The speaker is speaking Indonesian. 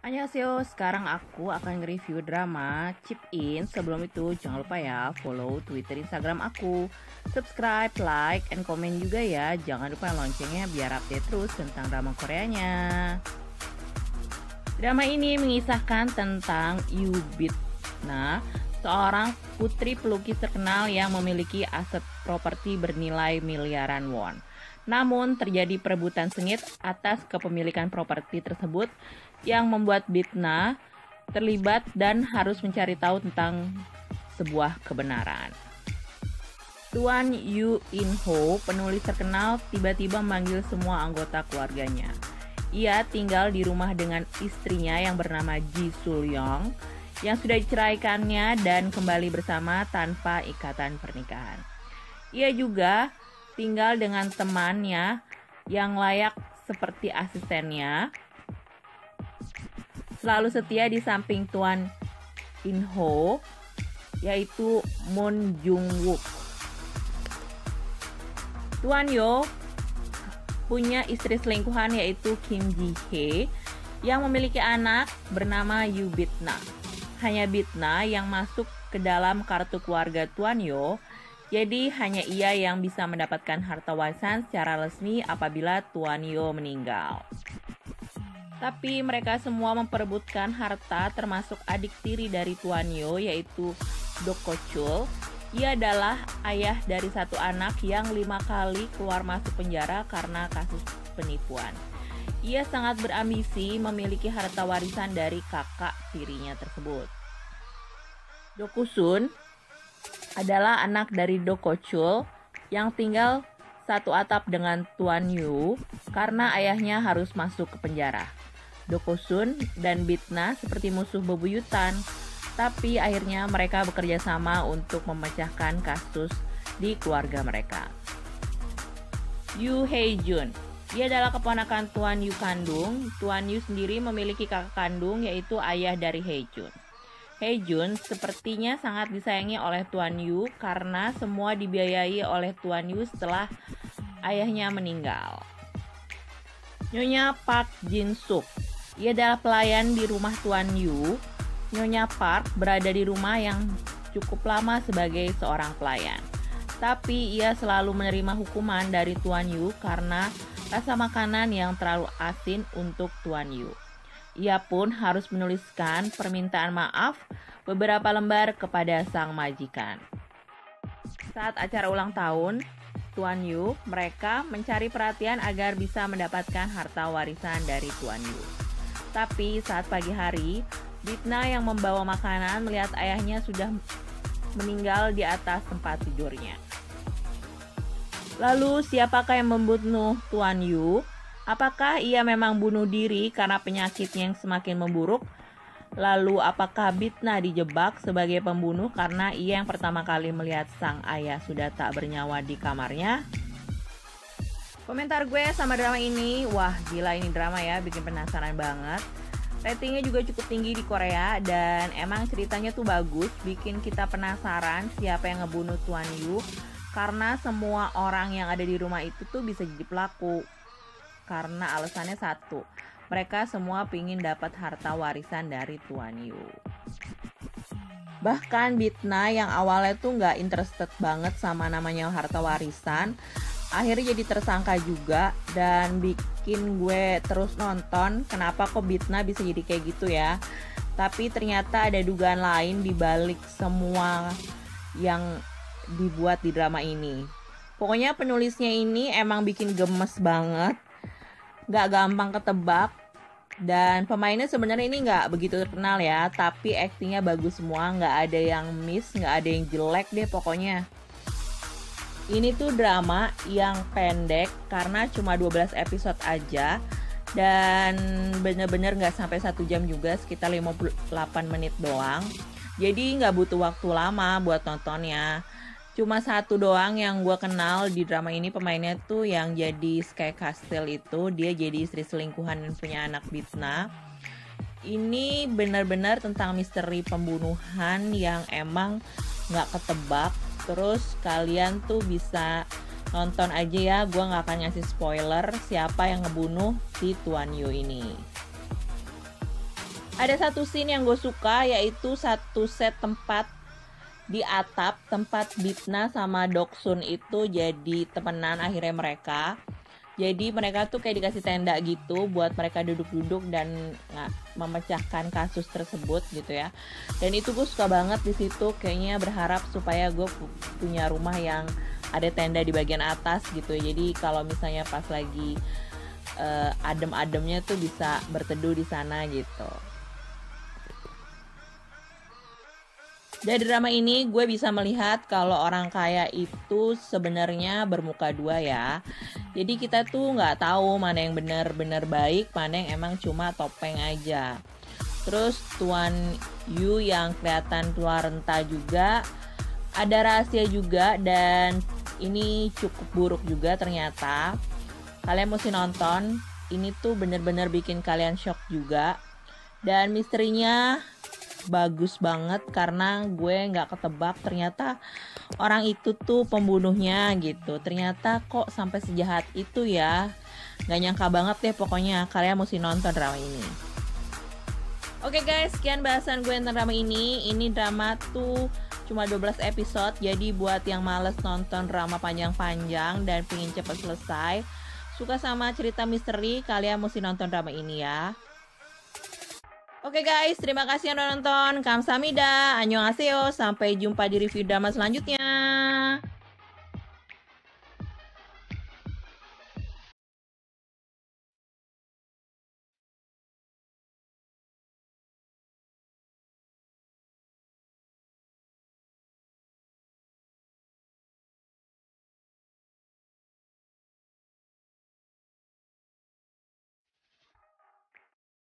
Annyeonghaseyo, sekarang aku akan nge-review drama Chip In. Sebelum itu jangan lupa ya follow Twitter, Instagram aku, subscribe, like, and komen juga ya. Jangan lupa loncengnya biar update terus tentang drama Koreanya. Drama ini mengisahkan tentang Yoo Bit-na, seorang putri pelukis terkenal yang memiliki aset properti bernilai miliaran won. Namun terjadi perebutan sengit atas kepemilikan properti tersebut yang membuat Bitna terlibat dan harus mencari tahu tentang sebuah kebenaran. Tuan Yoo In-ho, penulis terkenal, tiba-tiba memanggil semua anggota keluarganya. Ia tinggal di rumah dengan istrinya yang bernama Ji Sul-yong yang sudah diceraikannya dan kembali bersama tanpa ikatan pernikahan. Ia juga tinggal dengan temannya yang layak seperti asistennya, selalu setia di samping Tuan In-ho, yaitu Moon Jung-wook. Tuan Yoo punya istri selingkuhan yaitu Kim Ji-hye yang memiliki anak bernama Yoo Bit-na. Hanya Bit-na yang masuk ke dalam kartu keluarga Tuan Yoo, jadi hanya ia yang bisa mendapatkan harta warisan secara resmi apabila Tuan Yoo meninggal. Tapi mereka semua memperebutkan harta termasuk adik tiri dari Tuan Yoo yaitu Do Ko-chul. Ia adalah ayah dari satu anak yang 5 kali keluar masuk penjara karena kasus penipuan. Ia sangat berambisi memiliki harta warisan dari kakak tirinya tersebut. Do Ko-sun adalah anak dari Do Ko-chul yang tinggal satu atap dengan Tuan Yoo karena ayahnya harus masuk ke penjara. Do Ko-sun dan Bit-na seperti musuh bebuyutan, tapi akhirnya mereka bekerja sama untuk memecahkan kasus di keluarga mereka. Yoo Hae-jun, dia adalah keponakan Tuan Yoo kandung. Tuan Yoo sendiri memiliki kakak kandung yaitu ayah dari Hae-jun. Hae-jun sepertinya sangat disayangi oleh Tuan Yoo karena semua dibiayai oleh Tuan Yoo setelah ayahnya meninggal. Nyonya Park Jin-suk, ia adalah pelayan di rumah Tuan Yoo. Nyonya Park berada di rumah yang cukup lama sebagai seorang pelayan. Tapi ia selalu menerima hukuman dari Tuan Yoo karena rasa makanan yang terlalu asin untuk Tuan Yoo. Ia pun harus menuliskan permintaan maaf beberapa lembar kepada sang majikan. Saat acara ulang tahun Tuan Yoo, mereka mencari perhatian agar bisa mendapatkan harta warisan dari Tuan Yoo. Tapi saat pagi hari, Bit-na yang membawa makanan melihat ayahnya sudah meninggal di atas tempat tidurnya. Lalu siapakah yang membunuh Tuan Yoo? Apakah ia memang bunuh diri karena penyakitnya yang semakin memburuk? Lalu apakah Bit-na dijebak sebagai pembunuh karena ia yang pertama kali melihat sang ayah sudah tak bernyawa di kamarnya? Komentar gue sama drama ini, wah gila ini drama ya, bikin penasaran banget. Ratingnya juga cukup tinggi di Korea dan emang ceritanya tuh bagus, bikin kita penasaran siapa yang ngebunuh Tuan Yoo karena semua orang yang ada di rumah itu tuh bisa jadi pelaku. Karena alasannya satu, mereka semua pingin dapat harta warisan dari Tuan Yoo. Bahkan Bit-na yang awalnya tuh gak interested banget sama namanya harta warisan, akhirnya jadi tersangka juga dan bikin gue terus nonton kenapa kok Bit-na bisa jadi kayak gitu ya. Tapi ternyata ada dugaan lain di balik semua yang dibuat di drama ini. Pokoknya penulisnya ini emang bikin gemes banget, gak gampang ketebak, dan pemainnya sebenarnya ini gak begitu terkenal ya, tapi aktingnya bagus semua, gak ada yang miss, gak ada yang jelek deh pokoknya. Ini tuh drama yang pendek karena cuma 12 episode aja dan bener-bener gak sampai 1 jam juga, sekitar 58 menit doang. Jadi gak butuh waktu lama buat nontonnya. Cuma satu doang yang gue kenal di drama ini pemainnya tuh yang jadi Sky Castle itu, dia jadi istri selingkuhan dan punya anak Bit-na. Ini benar-benar tentang misteri pembunuhan yang emang gak ketebak. Terus kalian tuh bisa nonton aja ya, gue gak akan ngasih spoiler siapa yang ngebunuh si Tuan Yoo ini. Ada satu scene yang gue suka, yaitu satu set tempat di atap, tempat Bitna sama Doksun itu jadi temenan akhirnya mereka. Jadi mereka tuh kayak dikasih tenda gitu buat mereka duduk-duduk dan memecahkan kasus tersebut gitu ya. Dan itu gue suka banget di situ, kayaknya berharap supaya gue punya rumah yang ada tenda di bagian atas gitu. Jadi kalau misalnya pas lagi adem-ademnya tuh bisa berteduh di sana gitu. Dari drama ini gue bisa melihat kalau orang kaya itu sebenarnya bermuka dua ya. Jadi kita tuh nggak tahu mana yang benar-benar baik, mana yang emang cuma topeng aja. Terus Tuan Yu yang kelihatan tua renta juga, ada rahasia juga, dan ini cukup buruk juga ternyata. Kalian mesti nonton, ini tuh bener-bener bikin kalian shock juga. Dan misterinya bagus banget karena gue nggak ketebak ternyata orang itu tuh pembunuhnya gitu. Ternyata kok sampai sejahat itu ya. Nggak nyangka banget deh pokoknya. Kalian mesti nonton drama ini. Oke guys, sekian bahasan gue tentang drama ini. Ini drama tuh cuma 12 episode. Jadi buat yang males nonton drama panjang-panjang dan pengen cepet selesai, suka sama cerita misteri, kalian mesti nonton drama ini ya. Oke guys, terima kasih yang udah nonton. Kamsahamnida, annyeonghaseyo. Sampai jumpa di review drama selanjutnya.